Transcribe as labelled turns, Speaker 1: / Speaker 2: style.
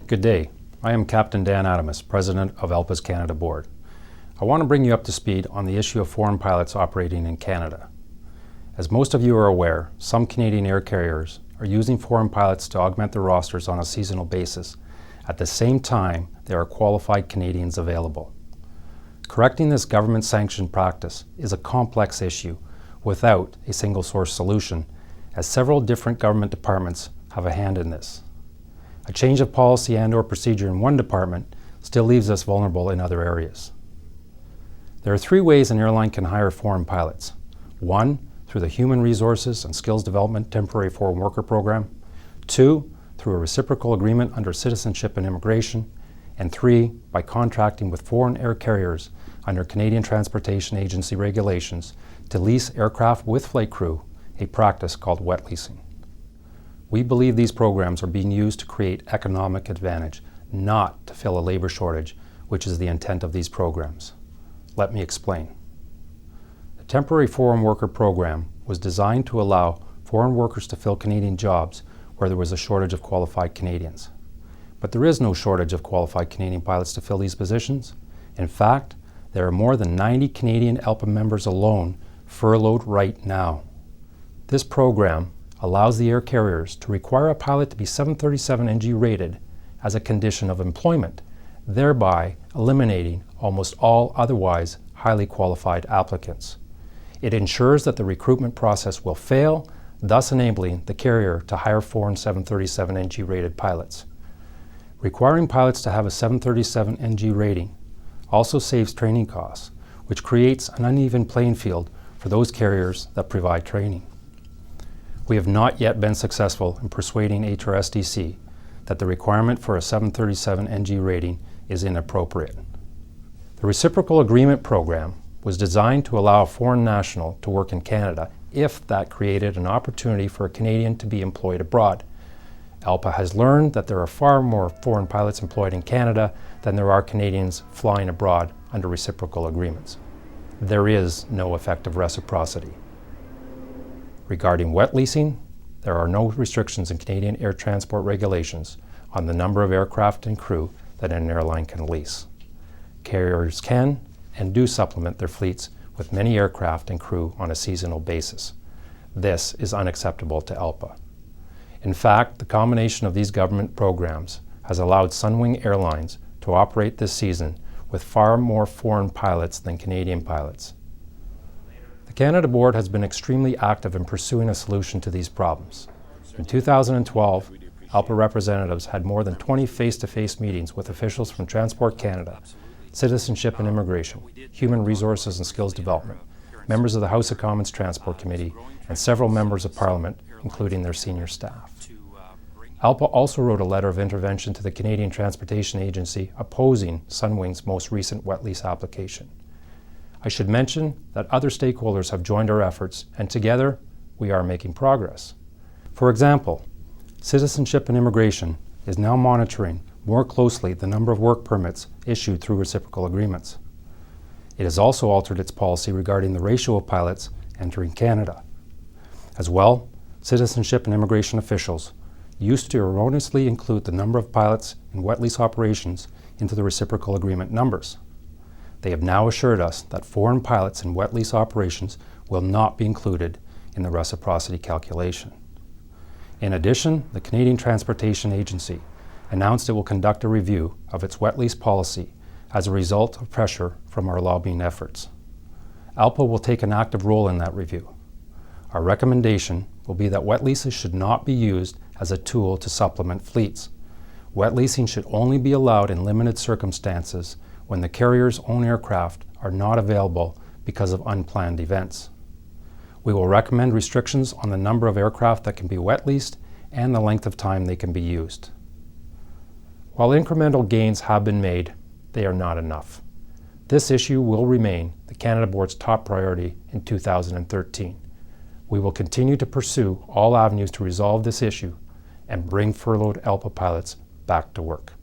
Speaker 1: Good day. I am Captain Dan Adamus, President of ALPA Canada Board. I want to bring you up to speed on the issue of foreign pilots operating in Canada. As most of you are aware, some Canadian air carriers are using foreign pilots to augment their rosters on a seasonal basis. At the same time, there are qualified Canadians available. Correcting this government-sanctioned practice is a complex issue without a single-source solution, as several different government departments have a hand in this. A change of policy and/or procedure in one department still leaves us vulnerable in other areas. There are three ways an airline can hire foreign pilots. One, through the Human Resources and Skills Development Temporary Foreign Worker Program. Two, through a reciprocal agreement under Citizenship and Immigration. And three, by contracting with foreign air carriers under Canadian Transportation Agency regulations to lease aircraft with flight crew, a practice called wet leasing. We believe these programs are being used to create economic advantage, not to fill a labor shortage, which is the intent of these programs. Let me explain. The Temporary Foreign Worker Program was designed to allow foreign workers to fill Canadian jobs where there was a shortage of qualified Canadians. But there is no shortage of qualified Canadian pilots to fill these positions. In fact, there are more than 90 Canadian ALPA members alone furloughed right now. This program allows the air carriers to require a pilot to be 737 NG rated as a condition of employment, thereby eliminating almost all otherwise highly qualified applicants. It ensures that the recruitment process will fail, thus enabling the carrier to hire foreign 737 NG rated pilots. Requiring pilots to have a 737 NG rating also saves training costs, which creates an uneven playing field for those carriers that provide training. We have not yet been successful in persuading HRSDC that the requirement for a 737 NG rating is inappropriate. The Reciprocal Agreement program was designed to allow a foreign national to work in Canada if that created an opportunity for a Canadian to be employed abroad. ALPA has learned that there are far more foreign pilots employed in Canada than there are Canadians flying abroad under reciprocal agreements. There is no effective reciprocity. Regarding wet leasing, there are no restrictions in Canadian air transport regulations on the number of aircraft and crew that an airline can lease. Carriers can and do supplement their fleets with many aircraft and crew on a seasonal basis. This is unacceptable to ALPA. In fact, the combination of these government programs has allowed Sunwing Airlines to operate this season with far more foreign pilots than Canadian pilots. The Canada Board has been extremely active in pursuing a solution to these problems. In 2012, ALPA representatives had more than 20 face-to-face meetings with officials from Transport Canada, Citizenship and Immigration, Human Resources and Skills Development, members of the House of Commons Transport Committee, and several members of Parliament, including their senior staff. ALPA also wrote a letter of intervention to the Canadian Transportation Agency opposing Sunwing's most recent wet lease application. I should mention that other stakeholders have joined our efforts, and together we are making progress. For example, Citizenship and Immigration is now monitoring more closely the number of work permits issued through reciprocal agreements. It has also altered its policy regarding the ratio of pilots entering Canada. As well, Citizenship and Immigration officials used to erroneously include the number of pilots in wet lease operations into the reciprocal agreement numbers. They have now assured us that foreign pilots in wet lease operations will not be included in the reciprocity calculation. In addition, the Canadian Transportation Agency announced it will conduct a review of its wet lease policy as a result of pressure from our lobbying efforts. ALPA will take an active role in that review. Our recommendation will be that wet leases should not be used as a tool to supplement fleets. Wet leasing should only be allowed in limited circumstances when the carrier's own aircraft are not available because of unplanned events. We will recommend restrictions on the number of aircraft that can be wet leased and the length of time they can be used. While incremental gains have been made, they are not enough. This issue will remain the Canada Board's top priority in 2013. We will continue to pursue all avenues to resolve this issue and bring furloughed ALPA pilots back to work.